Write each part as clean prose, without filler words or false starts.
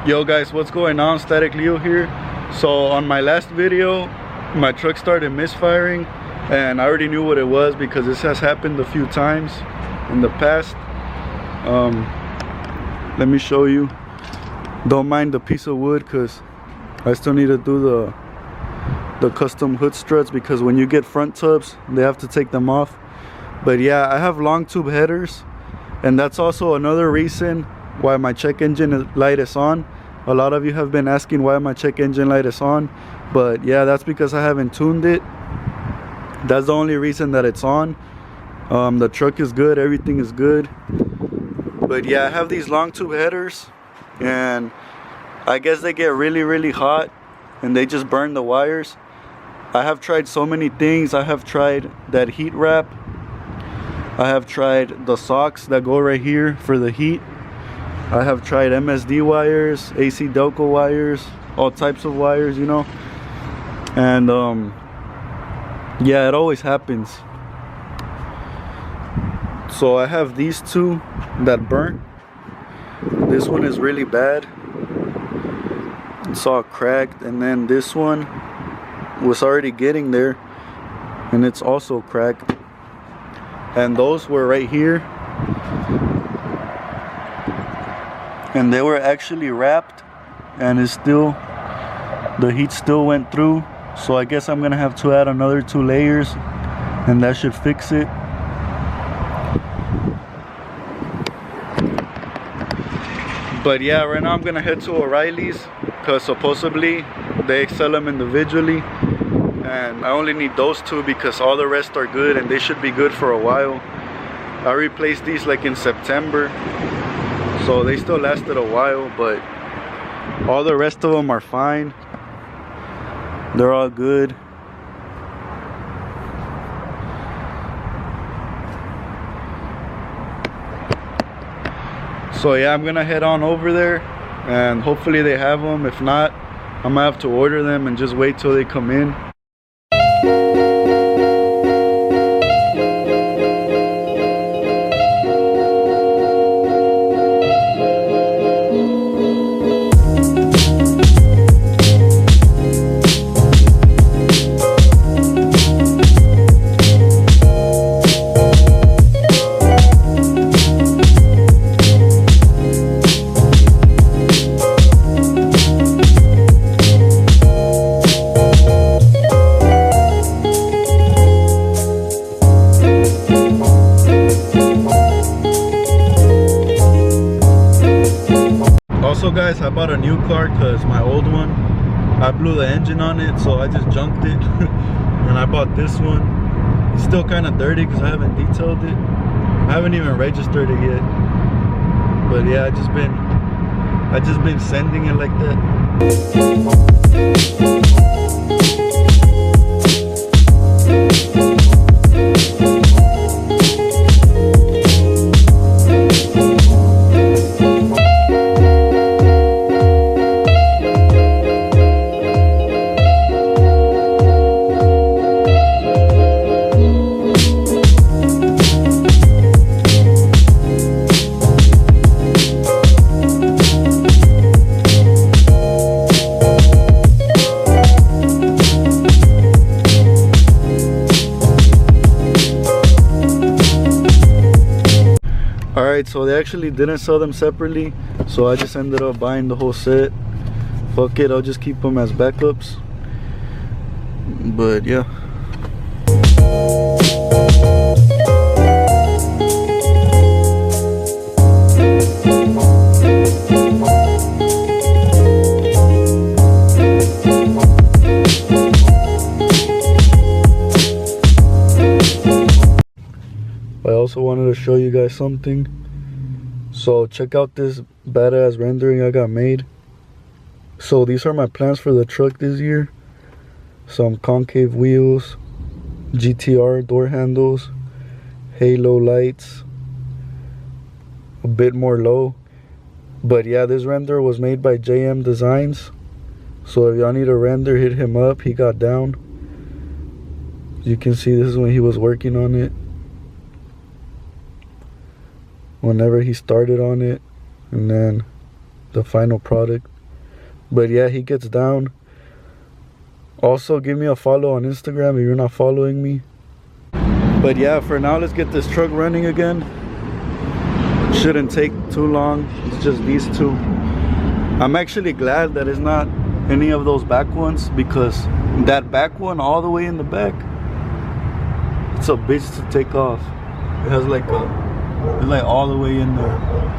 Yo guys, what's going on? Statikleo here. So on my last video, my truck started misfiring, and I already knew what it was because this has happened a few times in the past. Let me show you. Don't mind the piece of wood because I still need to do the custom hood struts, because when you get front tubs they have to take them off. But yeah, I have long tube headers, and that's also another reason why my check engine light is on. A lot of you have been asking why my check engine light is on, but yeah, that's because I haven't tuned it. That's the only reason that it's on. The truck is good, everything is good, but yeah, I have these long tube headers, and I guess they get really hot and they just burn the wires. I have tried so many things. I have tried that heat wrap, I have tried the socks that go right here for the heat, I have tried MSD wires, AC Delco wires, all types of wires, you know. And yeah, it always happens. So I have these two that burnt. This one is really bad, it's all cracked, and then this one was already getting there and it's also cracked. And those were right here, and they were actually wrapped, and it's still, the heat still went through. So I guess I'm gonna have to add another 2 layers and that should fix it. But yeah, right now I'm gonna head to O'Reilly's because supposedly they sell them individually, and I only need those 2 because all the rest are good and they should be good for a while. I replaced these like in September, so they still lasted a while, but all the rest of them are fine. They're all good. So yeah, I'm gonna head on over there and hopefully they have them. If not, I might have to order them and just wait till they come in. Also guys, I bought a new car because my old one, I blew the engine on it, so I just junked it. And I bought this one. It's still kind of dirty because I haven't detailed it. I haven't even registered it yet. But yeah, I just been sending it like that. Alright, so they actually didn't sell them separately, so I just ended up buying the whole set. Fuck it, I'll just keep them as backups. But yeah. I also wanted to show you guys something. So check out this badass rendering I got made. So these are my plans for the truck this year. Some concave wheels, GTR door handles, halo lights, a bit more low. But yeah, this render was made by JM Designs. So if y'all need a render, hit him up. He got down. You can see this is when he was working on it. Whenever he started on it, and then the final product. But yeah, he gets down. Also, give me a follow on Instagram if you're not following me. But yeah, for now, let's get this truck running again. Shouldn't take too long. It's just these two. I'm actually glad that it's not any of those back ones, because that back one all the way in the back, it's a bitch to take off. It has like it's like all the way in there.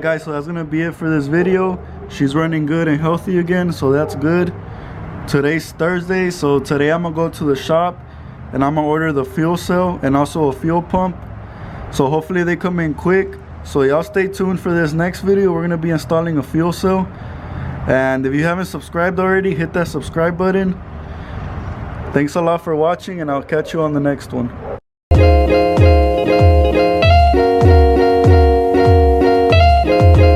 Guys, so that's gonna be it for this video. She's running good and healthy again, so that's good. Today's Thursday, so today I'm gonna go to the shop and I'm gonna order the fuel cell and also a fuel pump. So hopefully they come in quick. So y'all stay tuned for this next video. We're gonna be installing a fuel cell, and if you haven't subscribed already, hit that subscribe button. Thanks a lot for watching, and I'll catch you on the next one.